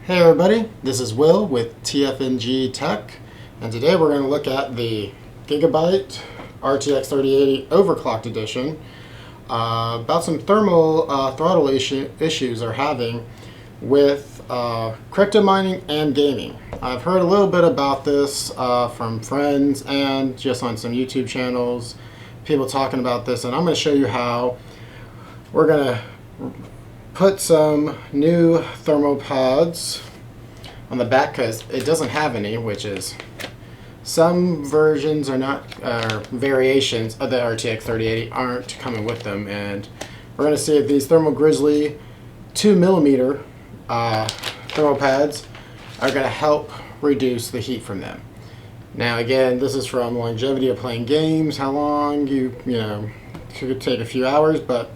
Hey everybody, this is Will with TFNG-Tech, and today we're going to look at the Gigabyte RTX 3080 Overclocked Edition about some thermal throttle issues they're having with crypto mining and gaming. I've heard a little bit about this from friends and just on some YouTube channels, people talking about this, and I'm going to show you how we're going to put some new thermal pads on the back because it doesn't have any, which is some versions are not, variations of the RTX 3080 aren't coming with them, and we're going to see if these Thermal Grizzly 2mm thermal pads are going to help reduce the heat from them. Now again, this is from longevity of playing games, how long you know, could take a few hours, but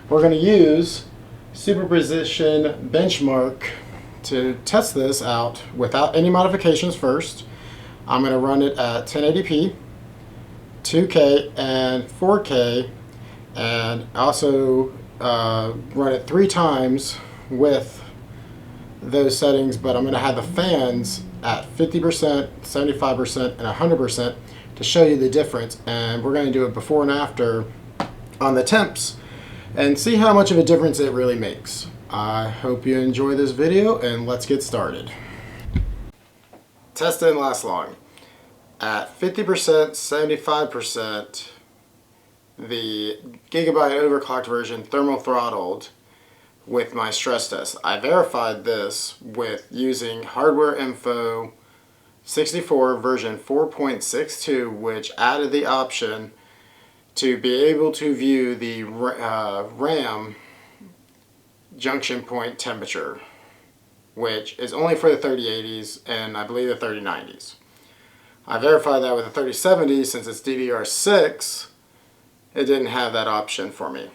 we're going to use Superposition Benchmark to test this out without any modifications first. I'm going to run it at 1080p, 2K, and 4K, and also run it 3 times with those settings, but I'm going to have the fans at 50%, 75%, and 100% to show you the difference, and we're going to do it before and after on the temps and see how much of a difference it really makes. I hope you enjoy this video, and let's get started. Test didn't last long. At 50%, 75%, the Gigabyte overclocked version thermal throttled with my stress test. I verified this with using Hardware Info 64 version 4.62, which added the option to be able to view the RAM junction point temperature, which is only for the 3080s and I believe the 3090s. I verified that with the 3070s, since it's DDR6, it didn't have that option for me.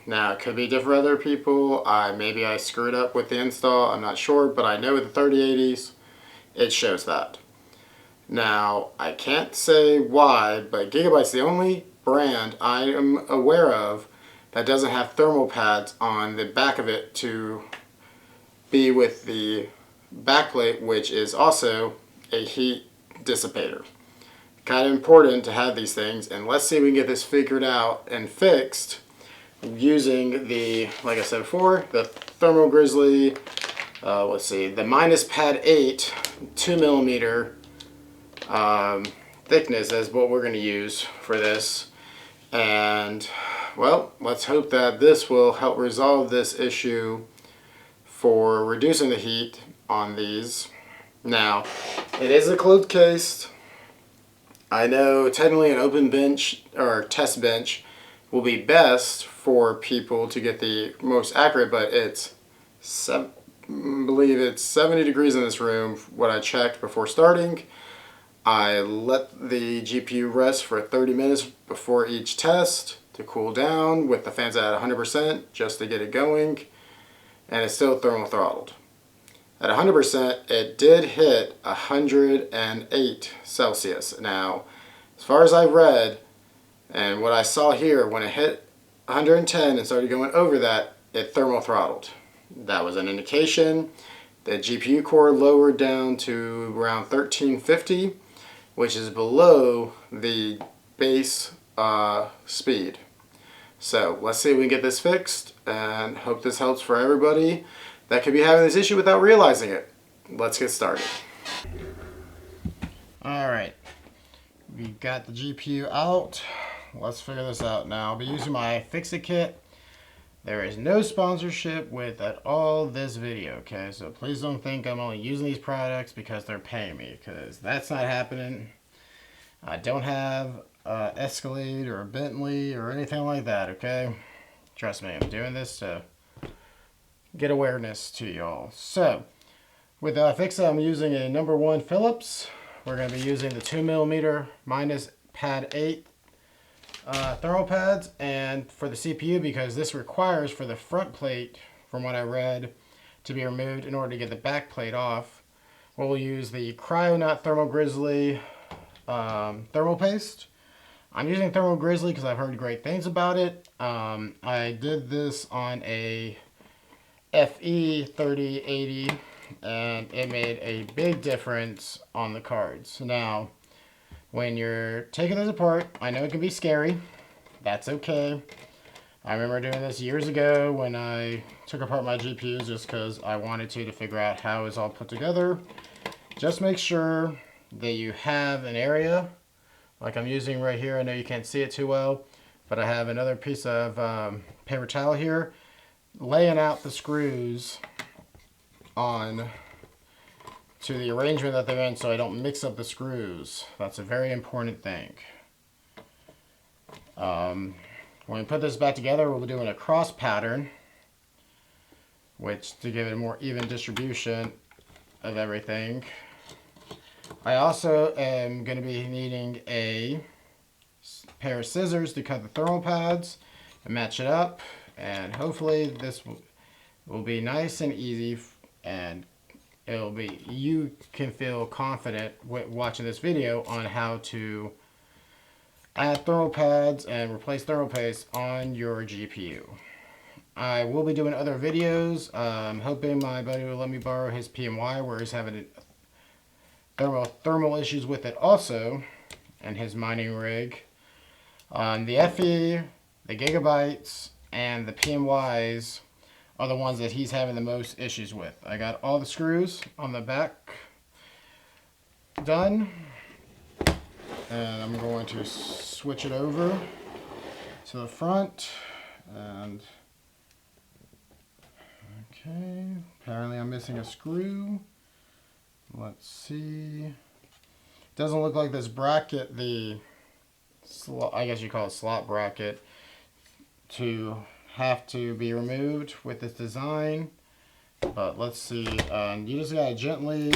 Now it could be different for other people. Maybe I screwed up with the install, I'm not sure, but I know with the 3080s it shows that. Now I can't say why, but Gigabyte's the only brand I am aware of that doesn't have thermal pads on the back of it to be with the backplate, which is also a heat dissipator. Kind of important to have these things, and let's see if we can get this figured out and fixed using the, like I said before, the Thermal Grizzly, let's see, the -pad 8 2mm thickness is what we're going to use for this. And well, let's hope that this will help resolve this issue for reducing the heat on these. Now, it is a closed case. I know technically an open bench or test bench will be best for people to get the most accurate, but it's, I believe it's 70 degrees in this room, what I checked before starting. I let the GPU rest for 30 minutes before each test to cool down with the fans at 100% just to get it going, and it's still thermal throttled. At 100% it did hit 108 Celsius. Now, as far as I read and what I saw here, when it hit 110 and started going over that, it thermal throttled. That was an indication the GPU core lowered down to around 1350, which is below the base speed. So let's see if we can get this fixed, and hope this helps for everybody that could be having this issue without realizing it. Let's get started. Alright, we got the GPU out. Let's figure this out now. I'll be using my Fix-It kit. There is no sponsorship with at all this video, okay? So please don't think I'm only using these products because they're paying me, because that's not happening. I don't have Escalade or a Bentley or anything like that, okay? Trust me, I'm doing this to get awareness to y'all. So, with Fix-It, I'm using a #1 Phillips. We're going to be using the 2mm -pad 8 thermal pads, and for the CPU, because this requires for the front plate, from what I read, to be removed in order to get the back plate off, we'll use the Cryonaut Thermal Grizzly thermal paste. I'm using Thermal Grizzly because I've heard great things about it. I did this on a FE 3080 and it made a big difference on the cards. Now, when you're taking this apart, I know it can be scary. That's okay. I remember doing this years ago when I took apart my GPUs just because I wanted to figure out how it's all put together. Just make sure that you have an area, like I'm using right here. I know you can't see it too well, but I have another piece of paper towel here, laying out the screws on to the arrangement that they're in so I don't mix up the screws. That's a very important thing. When we put this back together, we'll be doing a cross pattern, which to give it a more even distribution of everything. I also am going to be needing a pair of scissors to cut the thermal pads and match it up, and hopefully this will be nice and easy, and you can feel confident watching this video on how to add thermal pads and replace thermal paste on your GPU. I will be doing other videos. I'm hoping my buddy will let me borrow his PMY where he's having thermal issues with it also, and his mining rig. On the FE, the Gigabytes, and the PMYs are the ones that he's having the most issues with. I got all the screws on the back done, and I'm going to switch it over to the front. And okay, apparently I'm missing a screw. Let's see. Doesn't look like this bracket, I guess you call it slot bracket, to have to be removed with this design. But let's see. You just gotta gently,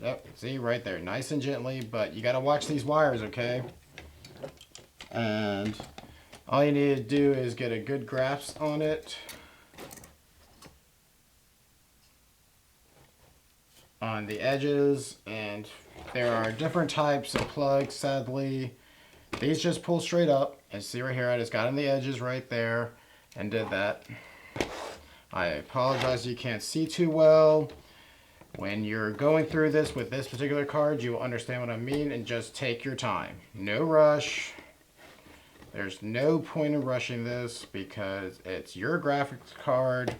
yep, see right there, nice and gently, but you gotta watch these wires, okay? And all you need to do is get a good grasp on it, on the edges, and there are different types of plugs. Sadly, these just pull straight up, and see right here, I just got on the edges right there and did that. I apologize you can't see too well. When you're going through this with this particular card, you will understand what I mean, and just take your time. No rush. There's no point in rushing this because it's your graphics card,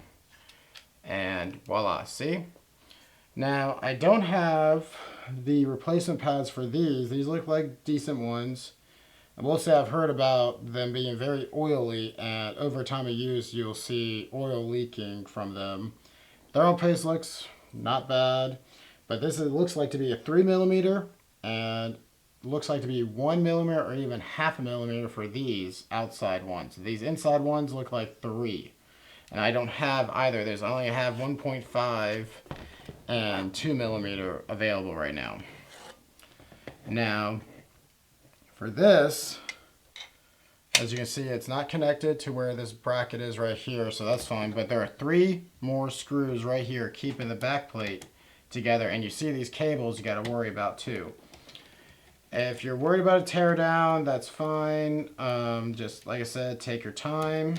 and voila, see? Now, I don't have the replacement pads for these. These look like decent ones. I will say I've heard about them being very oily, and over time of use, you'll see oil leaking from them. Thermal paste looks not bad, but this looks like to be a 3mm, and looks like to be 1mm or even 0.5 millimeter for these outside ones. These inside ones look like 3, and I don't have either. I only have 1.5 and 2mm available right now. Now, for this, as you can see, it's not connected to where this bracket is right here, so that's fine. But there are 3 more screws right here keeping the backplate together, and you see these cables you got to worry about too. If you're worried about a tear down, that's fine. Just like I said, take your time.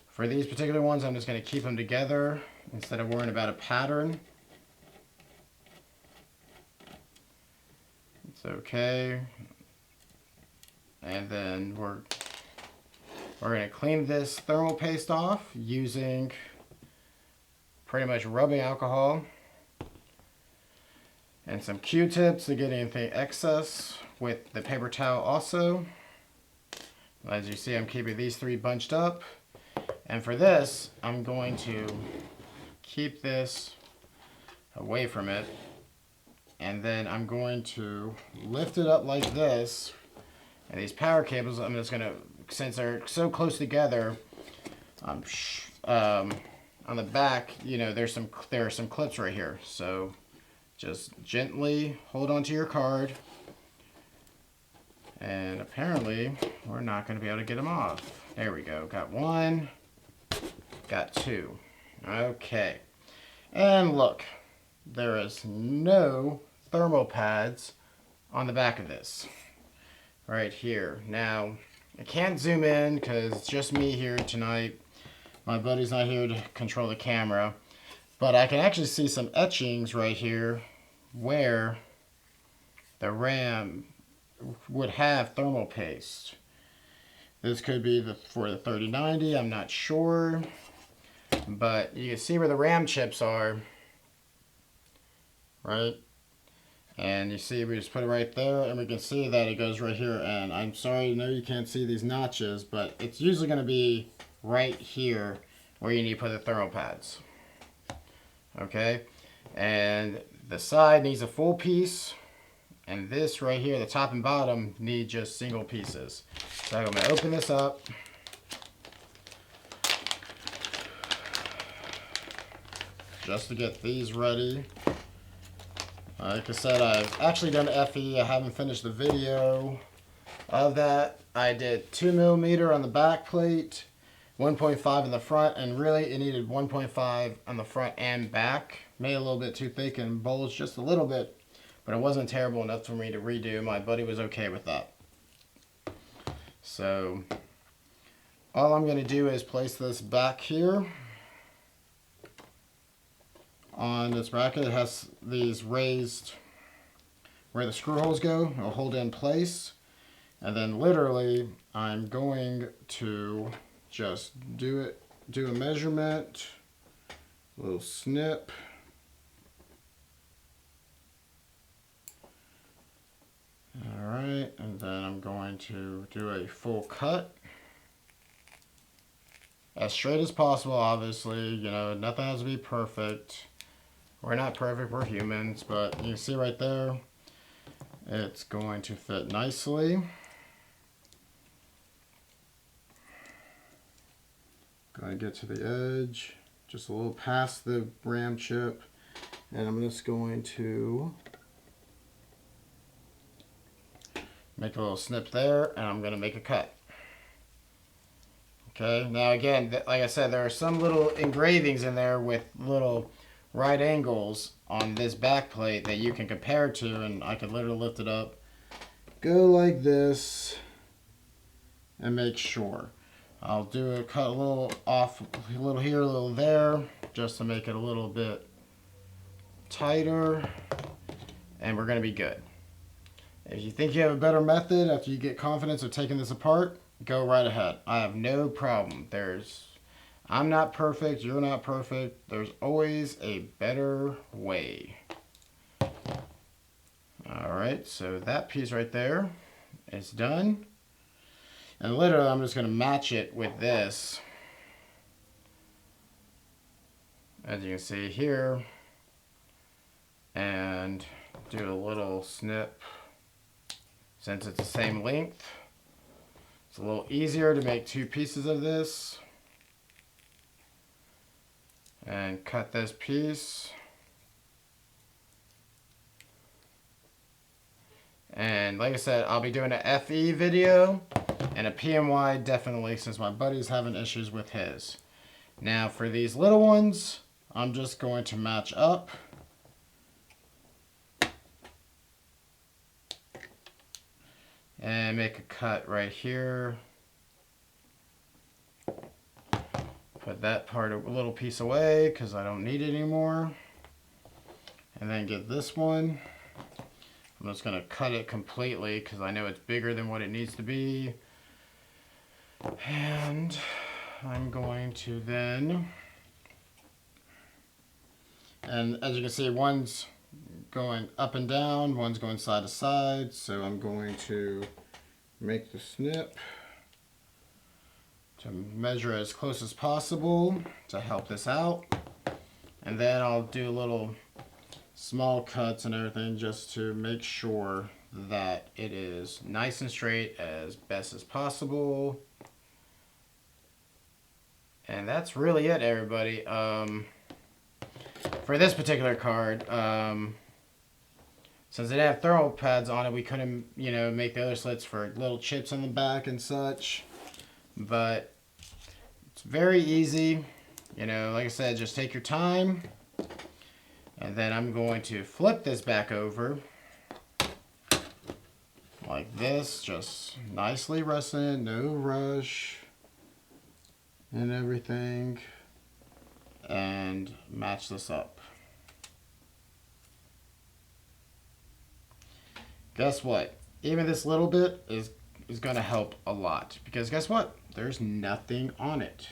For these particular ones, I'm just going to keep them together instead of worrying about a pattern. It's okay. And then we're going to clean this thermal paste off using pretty much rubbing alcohol and some Q-tips to get anything excess with the paper towel also. As you see, I'm keeping these 3 bunched up. And for this, I'm going to keep this away from it. And then I'm going to lift it up like this. And these power cables, I'm just going to, since they're so close together, on the back, you know, there are some clips right here. So just gently hold onto your card. And apparently, we're not going to be able to get them off. There we go. Got 1. Got 2. Okay. And look, there is no thermal pads on the back of this. Right here. Now, I can't zoom in because it's just me here tonight. My buddy's not here to control the camera. But I can actually see some etchings right here where the RAM would have thermal paste. This could be for the 3090, I'm not sure. But you can see where the RAM chips are, right? And you see we just put it right there, and we can see that it goes right here. And I'm sorry, no, you can't see these notches, but it's usually going to be right here where you need to put the thermal pads. Okay, and the side needs a full piece, and this right here, the top and bottom, need just single pieces. So I'm going to open this up. Just to get these ready. Like I said, I've actually done FE. I haven't finished the video of that. I did 2mm on the back plate, 1.5 in the front, and really it needed 1.5 on the front and back. Made it a little bit too thick and bulged just a little bit, but it wasn't terrible enough for me to redo. My buddy was okay with that. So all I'm going to do is place this back here on this bracket. It has these raised where the screw holes go. It'll hold it in place, and then literally I'm going to just do a measurement, a little snip, all right, and then I'm going to do a full cut as straight as possible. Obviously, you know, nothing has to be perfect. We're not perfect, we're humans, but you can see right there, it's going to fit nicely. Going to get to the edge, just a little past the RAM chip, and I'm just going to make a little snip there, and I'm going to make a cut. Okay, now again, like I said, there are some little engravings in there with little right angles on this back plate that you can compare to, and I could literally lift it up, go like this, and make sure. I'll do a cut a little off, a little here, a little there, just to make it a little bit tighter, and we're going to be good. If you think you have a better method after you get confidence of taking this apart, go right ahead. I have no problem. I'm not perfect, you're not perfect. There's always a better way. Alright, so that piece right there is done. And literally I'm just going to match it with this. As you can see here. And do a little snip. Since it's the same length, it's a little easier to make two pieces of this. And cut this piece. And like I said, I'll be doing a FE video and a PMY definitely, since my buddy's having issues with his. Now for these little ones, I'm just going to match up. And make a cut right here. Put that part, a little piece away, because I don't need it anymore. And then get this one. I'm just going to cut it completely, because I know it's bigger than what it needs to be. And I'm going to then, and as you can see, one's going up and down, one's going side to side, so I'm going to make the snip to measure as close as possible to help this out. And then I'll do little small cuts and everything just to make sure that it is nice and straight as best as possible. And that's really it, everybody. For this particular card, since it had thermal pads on it, we couldn't, you know, make the other slits for little chips in the back and such. But it's very easy. You know, like I said, just take your time. And then I'm going to flip this back over like this, just nicely resting, no rush and everything. and match this up. Guess what? Even this little bit is going to help a lot, because guess what? There's nothing on it.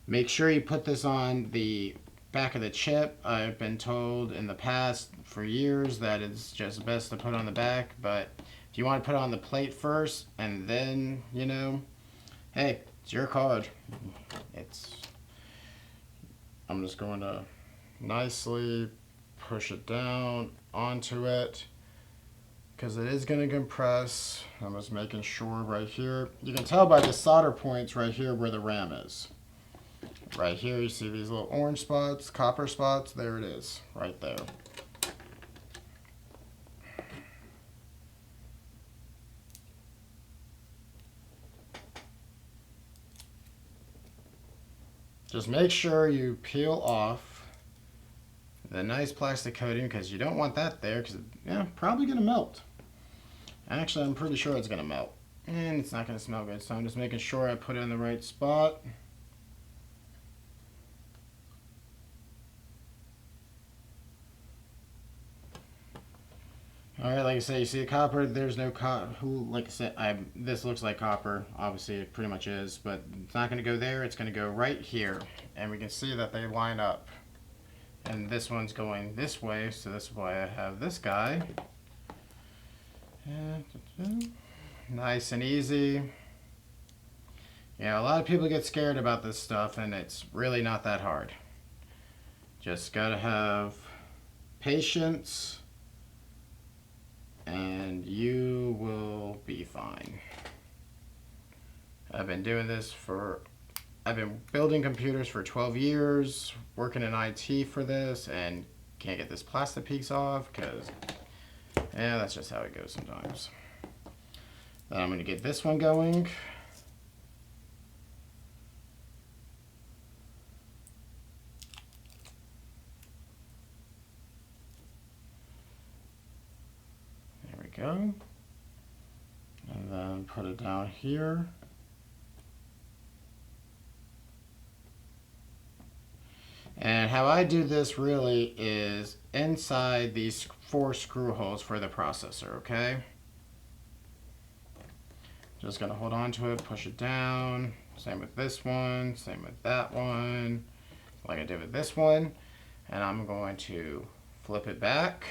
Make sure you put this on the back of the chip. I've been told in the past for years that it's just best to put on the back, but if you want to put it on the plate first and then, you know, hey, it's your card. I'm just going to nicely push it down onto it, because it is going to compress. I'm just making sure right here. You can tell by the solder points right here where the RAM is. Right here, you see these little orange spots, copper spots. There it is, right there. Just make sure you peel off the nice plastic coating, because you don't want that there, because it's probably going to melt. Actually, I'm pretty sure it's going to melt. And it's not going to smell good, so I'm just making sure I put it in the right spot. Alright, like I said, you see the copper, there's no copper. Like I said, this looks like copper. Obviously, it pretty much is, but it's not going to go there. It's going to go right here. And we can see that they line up. And this one's going this way, so that's why I have this guy. Nice and easy. Yeah, a lot of people get scared about this stuff, and it's really not that hard. Just gotta have patience, and you will be fine. I've been doing this I've been building computers for 12 years, working in IT for this, and can't get this plastic piece off because, yeah, that's just how it goes sometimes. Then I'm going to get this one going. There we go. And then put it down here. And how I do this really is inside these 4 screw holes for the processor, okay? Just gonna hold on to it, push it down. Same with this one, same with that one, like I did with this one. And I'm going to flip it back,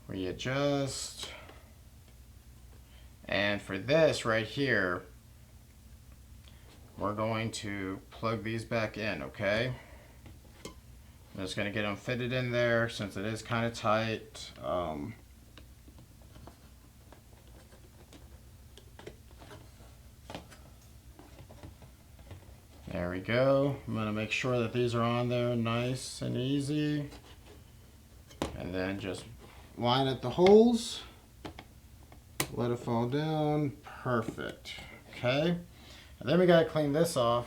readjust. And for this right here, we're going to plug these back in, okay? I'm just going to get them fitted in there since it is kind of tight. There we go. I'm going to make sure that these are on there nice and easy. And then just line up the holes. Let it fall down. Perfect. Okay. And then we got to clean this off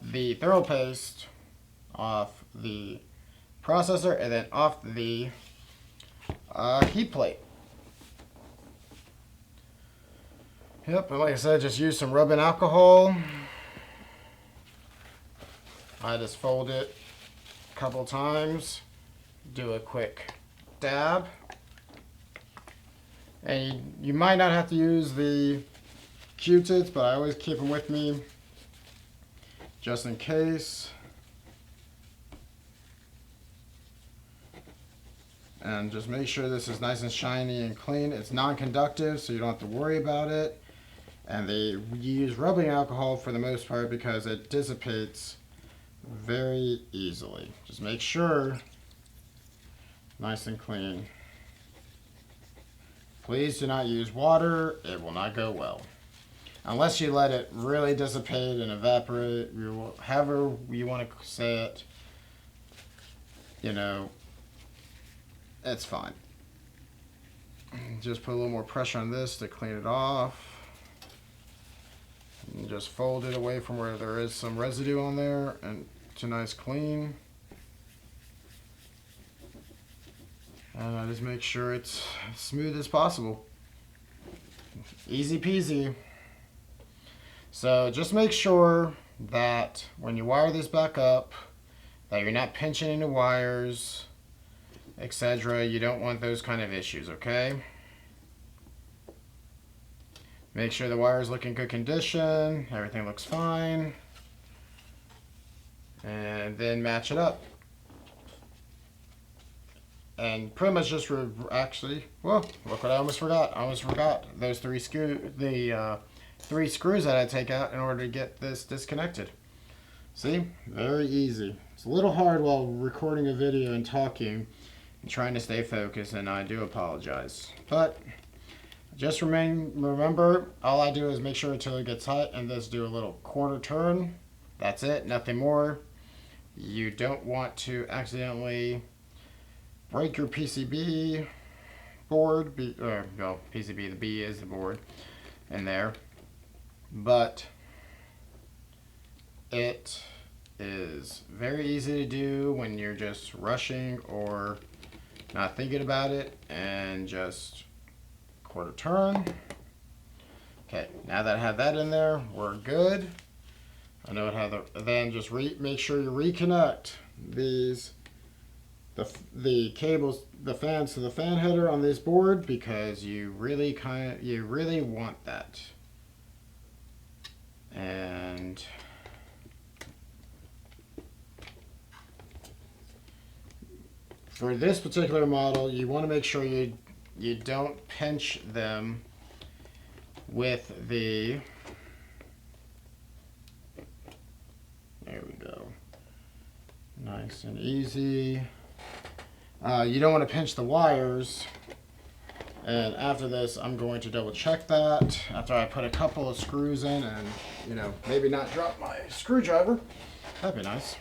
the thermal paste, off the processor, and then off the heat plate. Yep, and like I said, just use some rubbing alcohol. I just fold it a couple times, do a quick dab. And you might not have to use the Q-tips, but I always keep them with me just in case. And just make sure this is nice and shiny and clean. It's non-conductive, so you don't have to worry about it. And they use rubbing alcohol for the most part because it dissipates very easily. Just make sure nice and clean. Please do not use water. It will not go well. Unless you let it really dissipate and evaporate, however you want to say it, you know, it's fine. Just put a little more pressure on this to clean it off. And just fold it away from where there is some residue on there and to nice clean. And I just make sure it's as smooth as possible. Easy peasy. So just make sure that when you wire this back up, that you're not pinching into wires, etc. You don't want those kind of issues, okay? Make sure the wires look in good condition, everything looks fine, and then match it up. And pretty much just actually, whoa, look what I almost forgot. I almost forgot those three screws that I take out in order to get this disconnected. See, very easy. It's a little hard while recording a video and talking and trying to stay focused, and I do apologize. But just remember, all I do is make sure until it gets hot and just do a little quarter turn. That's it, nothing more. You don't want to accidentally break your PCB board, no, PCB, the B is the board in there, but it is very easy to do when you're just rushing or not thinking about it, and just quarter turn. Okay, now that I have that in there, we're good. I know it had then just make sure you reconnect these the cables, the fans to the fan header on this board, because you really want that. And for this particular model, you want to make sure you don't pinch them with the, there we go, nice and easy. You don't want to pinch the wires, and after this I'm going to double check that after I put a couple of screws in, and maybe not drop my screwdriver. That'd be nice.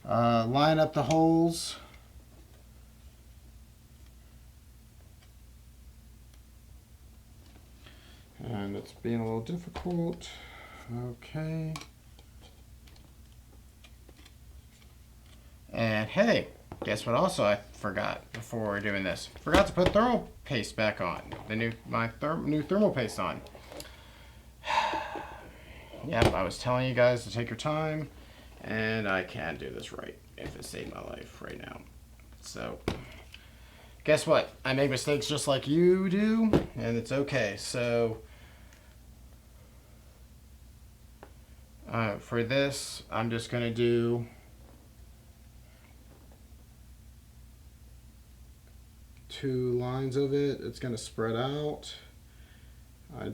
Line up the holes. And it's being a little difficult. Okay. And hey, guess what also I forgot before doing this? Forgot to put thermal paste back on. My new thermal paste on. Yep, I was telling you guys to take your time, and I can't do this right if it saved my life right now. So, guess what? I make mistakes just like you do, and it's okay. So, for this, I'm just going to do two lines of it. It's going to spread out. There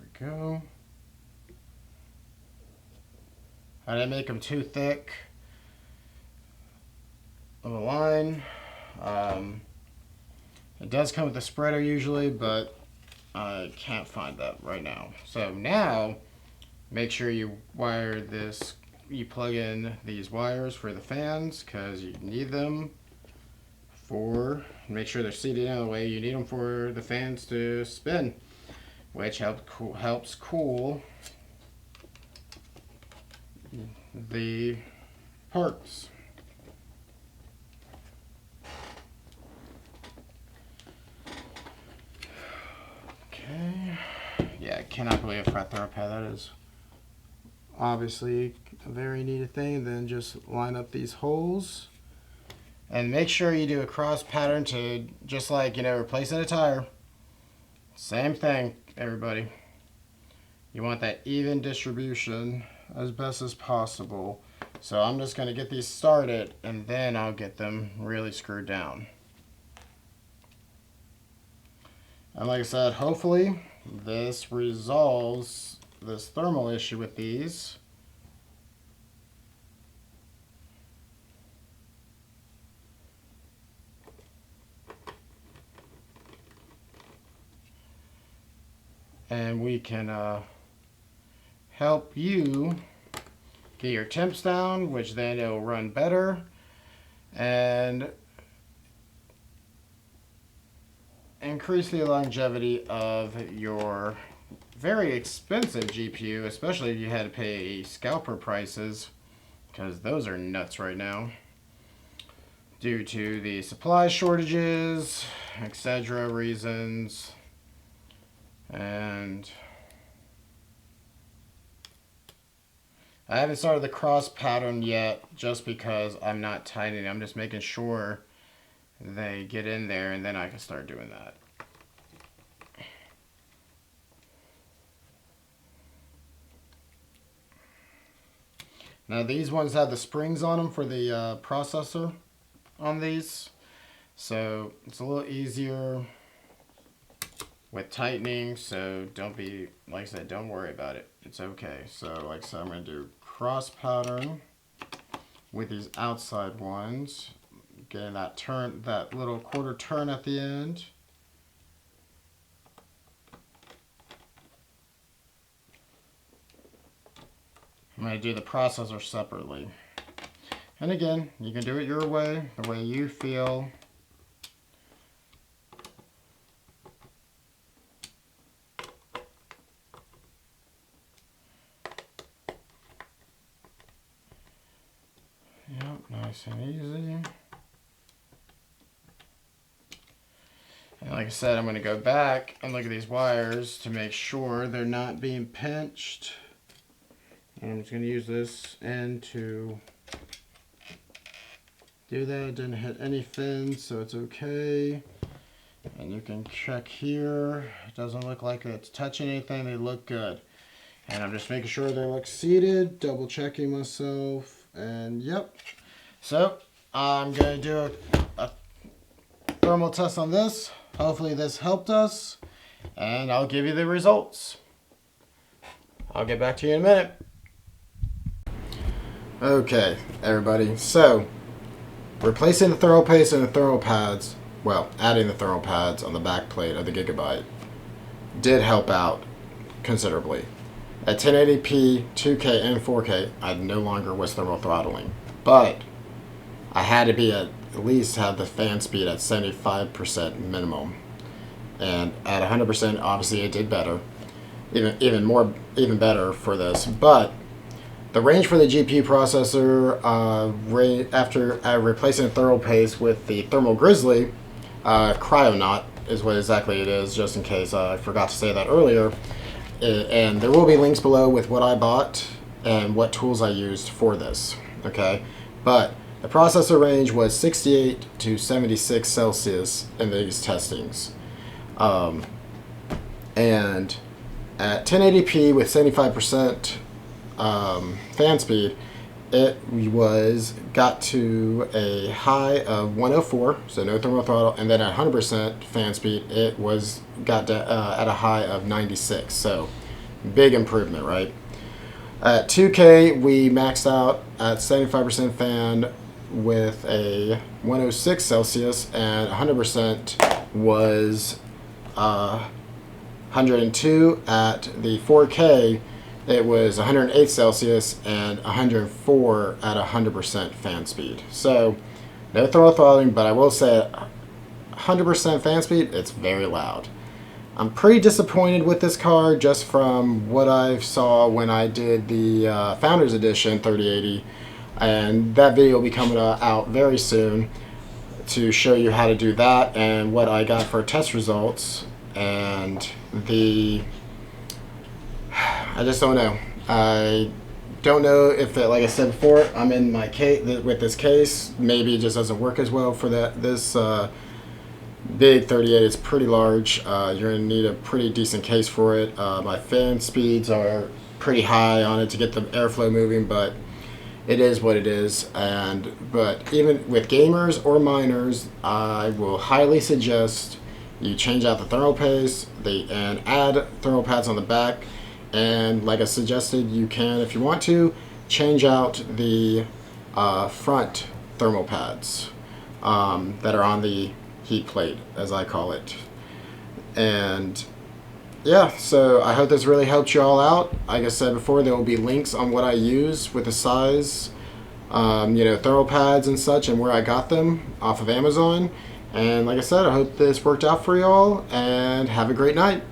we go. I didn't make them too thick of a line. It does come with a spreader usually, but I can't find that right now. So now, make sure you wire this. You plug in these wires for the fans, because you need them for, make sure they're seated out of the way. You need them for the fans to spin, which helps cool the parts. Okay. Yeah, I cannot believe a fret thrower pad. That is obviously a very neat thing. Then just line up these holes, and make sure you do a cross pattern to, just like replacing a tire. Same thing, everybody. You want that even distribution as best as possible. So I'm just going to get these started, and then I'll get them really screwed down. And like I said, hopefully this resolves this thermal issue with these. And we can help you get your temps down, which then it'll run better, and increase the longevity of your very expensive GPU, especially if you had to pay scalper prices, because those are nuts right now due to the supply shortages, etc. reasons. And I haven't started the cross pattern yet just because I'm not tightening. I'm just making sure they get in there, and then I can start doing that. Now these ones have the springs on them for the processor on these, so it's a little easier with tightening, so don't be, like I said, don't worry about it. It's okay. So like I said, I'm going to do cross pattern with these outside ones, getting that turn, that little quarter turn at the end. I'm going to do the processor separately. And again, you can do it your way, the way you feel. Yep, nice and easy. And like I said, I'm going to go back and look at these wires to make sure they're not being pinched. And I'm just going to use this end to do that. It didn't hit any fins, so it's okay. And you can check here. It doesn't look like it's touching anything. They look good. And I'm just making sure they look seated, double checking myself. And yep. So I'm going to do a thermal test on this. Hopefully this helped us. And I'll give you the results. I'll get back to you in a minute. Okay, everybody, so replacing the thermal paste and the thermal pads, well, adding the thermal pads on the back plate of the Gigabyte did help out considerably. At 1080p, 2K, and 4K, I no longer was thermal throttling, but I had to be at least have the fan speed at 75% minimum, and at 100%, obviously it did better, even better for this, but the range for the GPU processor, after replacing the thermal paste with the thermal grizzly, cryonaut is what exactly it is, just in case I forgot to say that earlier. And there will be links below with what I bought and what tools I used for this. Okay, but the processor range was 68 to 76 Celsius in these testings, and at 1080p with 75%. Fan speed, it got to a high of 104, so no thermal throttle, and then at 100% fan speed, it got at a high of 96. So big improvement, right? At 2K, we maxed out at 75% fan with a 106 Celsius, and 100% was 102. At the 4K, it was 108 Celsius and 104 at 100% fan speed. So no thermal throttling, but I will say at 100% fan speed, it's very loud. I'm pretty disappointed with this card just from what I saw when I did the Founders Edition 3080, and that video will be coming out very soon to show you how to do that and what I got for test results. And I just don't know. I don't know if it, like I said before, I'm in my case with this case. Maybe it just doesn't work as well for this big 38. It's pretty large. You're gonna need a pretty decent case for it. My fan speeds are pretty high on it to get the airflow moving, but it is what it is. But even with gamers or miners, I will highly suggest you change out the thermal paste and add thermal pads on the back. And like I suggested, you can, if you want to, change out the front thermal pads that are on the heat plate, as I call it. And yeah, so I hope this really helped you all out. Like I said before, there will be links on what I use with the size, thermal pads and such, and where I got them off of Amazon. And like I said, I hope this worked out for you all, and have a great night.